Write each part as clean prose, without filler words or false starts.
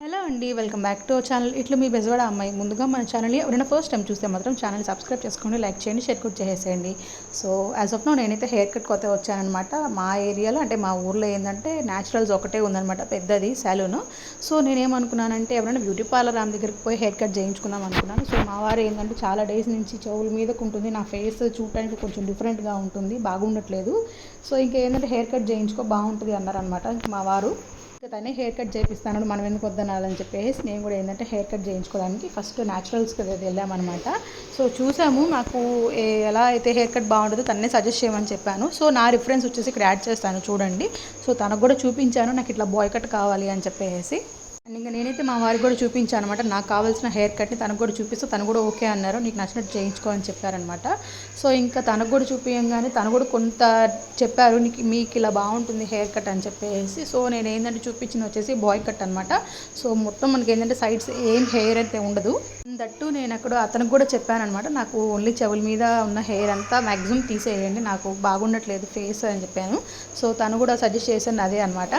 Hello అండి, welcome back to our channel. ఇట్లా మీ బెజవాడ అమ్మాయి. ముందుగా మన ఛానల్ని ఎవరైనా ఫస్ట్ టైం చూస్తే మాత్రం ఛానల్ సబ్స్క్రైబ్ చేసుకోండి, లైక్ చేయండి, షేర్ కూడా చేసేయండి. సో యాజ్ ఆఫ్ నో నేనైతే హెయిర్ కట్ కొత్తగా వచ్చానమాట. మా ఏరియాలో అంటే మా ఊర్లో ఏంటంటే న్యాచురల్స్ ఒకటే ఉందన్నమాట, పెద్దది సెలూన్. సో నేనేమనుకున్నానంటే ఎవరైనా బ్యూటీ పార్లర్ ఆమె దగ్గరికి పోయి హెయిర్ కట్ చేయించుకుందాం అనుకున్నాను. సో మా వారు ఏంటంటే చాలా డేస్ నుంచి చెవుల మీదకు ఉంటుంది, నా ఫేస్ చూడటానికి కొంచెం డిఫరెంట్గా ఉంటుంది, బాగుండట్లేదు. సో ఇంకా ఏంటంటే హెయిర్ కట్ చేయించుకో బాగుంటుంది అన్నారనమాట మా వారు. ఇంకా తనే హెయిర్ కట్ చేపిస్తాను, మనం ఎందుకు వద్దనాలని చెప్పేసి నేను కూడా ఏంటంటే హెయిర్ కట్ చేయించుకోవడానికి ఫస్ట్ న్యాచురల్స్కి వెళ్ళామన్నమాట. సో చూసాము, నాకు ఎలా అయితే హెయిర్ కట్ బాగుంటుందో తన్నే సజెస్ట్ చేయమని చెప్పాను. సో నా రిఫరెన్స్ వచ్చేసి ఇక్కడ యాడ్ చేస్తాను చూడండి. సో తనకు కూడా చూపించాను నాకు ఇట్లా బాయ్ కట్ కావాలి అని చెప్పేసి. అండ్ ఇంకా నేనైతే మా వారికి కూడా చూపించాను అనమాట, నాకు కావాల్సిన హెయిర్ కట్ని తనకు కూడా చూపిస్తే తను కూడా ఓకే అన్నారు, నీకు నచ్చినట్టు చేయించుకో అని చెప్పారనమాట. సో ఇంకా తనకు కూడా చూపించగానే తను కూడా కొంత చెప్పారు, నీకు మీకు ఇలా బాగుంటుంది హెయిర్ కట్ అని చెప్పేసి. సో నేను ఏంటంటే చూపించింది వచ్చేసి బాయ్ కట్ అనమాట. సో మొత్తం మనకి ఏంటంటే సైడ్స్ ఏం హెయిర్ అయితే ఉండదు. దట్టు నేను అక్కడ అతనికి కూడా చెప్పాను అనమాట, నాకు ఓన్లీ చెవుల మీద ఉన్న హెయిర్ అంతా మ్యాక్సిమం తీసేయండి, నాకు బాగుండట్లేదు ఫేస్ అని చెప్పాను. సో తను కూడా సజెస్ట్ చేశాను అదే అనమాట.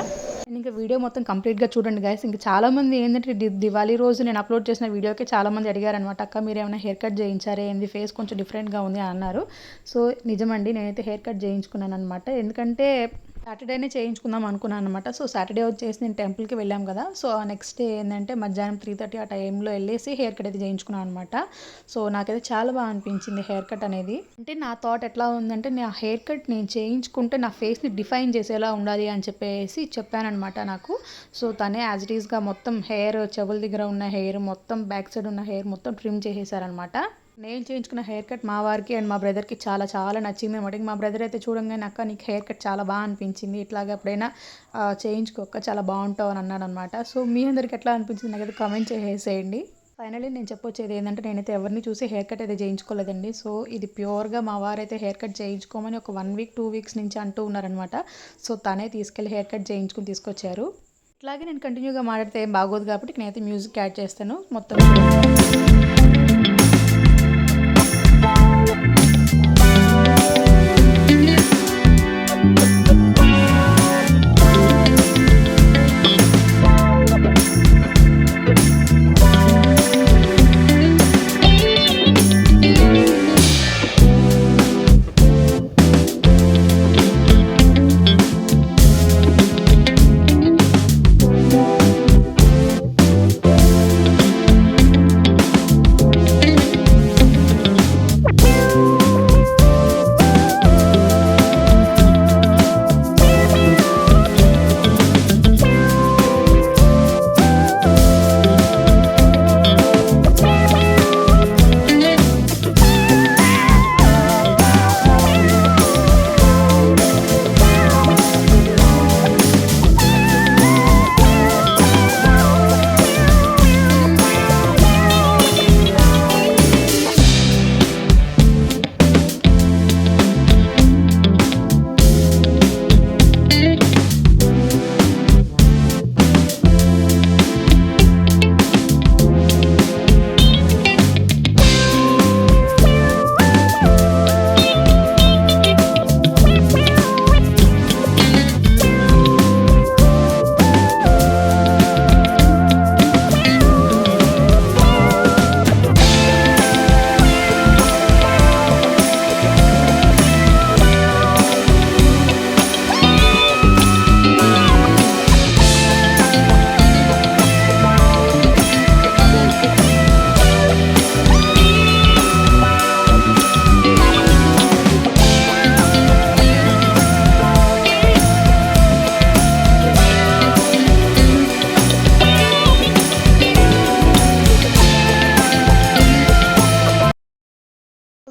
ఇంకా వీడియో మొత్తం కంప్లీట్గా చూడండి గైస్. ఇంకా చాలామంది ఏంటంటే దివాళీ రోజు నేను అప్లోడ్ చేసిన వీడియోకి చాలామంది అడిగారనమాట, అక్క మీరు ఏమైనా హెయిర్ కట్ చేయించారే, ఏంది ఫేస్ కొంచెం డిఫరెంట్గా ఉంది అని అన్నారు. సో నిజమండి, నేనైతే హెయిర్ కట్ చేయించుకున్నాను అనమాట. ఎందుకంటే సాటర్డేనే చేయించుకుందాం అనుకున్నాను అనమాట. సో సాటర్డే వచ్చేసి నేను టెంపుల్కి వెళ్ళాం కదా. సో నెక్స్ట్ డే ఏంటంటే మధ్యాహ్నం 3:30 ఆ టైంలో వెళ్ళేసి హెయిర్ కట్ అయితే చేయించుకున్నాను అనమాట. సో నాకైతే చాలా బాగా అనిపించింది హెయిర్ కట్ అనేది. అంటే నా థాట్ ఎట్లా ఉందంటే, నా హెయిర్ కట్ నేను చేయించుకుంటే నా ఫేస్ని డిఫైన్ చేసేలా ఉండాలి అని చెప్పేసి చెప్పానమాట నాకు. సో తనే యాజ్ ఇట్ ఈస్గా మొత్తం హెయిర్, చెవుల దగ్గర ఉన్న హెయిర్ మొత్తం, బ్యాక్ సైడ్ ఉన్న హెయిర్ మొత్తం ట్రిమ్ చేసేసారనమాట. నేను చేయించుకున్న హెయిర్ కట్ మా వారికి అండ్ మా బ్రదర్కి చాలా చాలా నచ్చింది అనమాట. మా బ్రదర్ అయితే చూడంగానే, అక్క నీకు హెయిర్ కట్ చాలా బాగా అనిపించింది, ఇట్లాగ ఎప్పుడైనా చేయించుకోక చాలా బాగుంటావు అని అన్నాడు అనమాట. సో మీ అందరికి ఎట్లా అనిపించింది నాకైతే కామెంట్ చేసేయండి. ఫైనలీ నేను చెప్పొచ్చేది ఏంటంటే, నేనైతే ఎవరిని చూసి హెయిర్ కట్ అయితే చేయించుకోలేదండి. సో ఇది ప్యూర్గా మా వారైతే హెయిర్ కట్ చేయించుకోమని ఒక 1 వీక్ 2 వీక్స్ నుంచి అంటూ ఉన్నారనమాట. సో తనే తీసుకెళ్ళి హెయిర్ కట్ చేయించుకుని తీసుకొచ్చారు. ఇట్లాగే నేను కంటిన్యూగా మాట్లాడితే ఏం బాగోదు కాబట్టి నేనైతే మ్యూజిక్ యాడ్ చేస్తాను మొత్తం.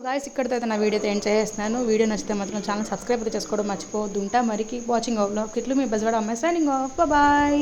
గాయస్ ఇక్కడితో అయితే నా వీడియో ఎండ్ చేస్తున్నాను. వీడియో నచ్చితే మాత్రం ఛానల్ సబ్స్క్రైబ్ అయితే చేసుకోవడం మర్చిపోవద్దు. ఉంటా మరి, కీప్ వాచింగ్ అవర్ వ్లాగ్. ఇట్లు మీ బెజవాడ అమ్మాయి సైనింగ్ ఆఫ్. బాయ్.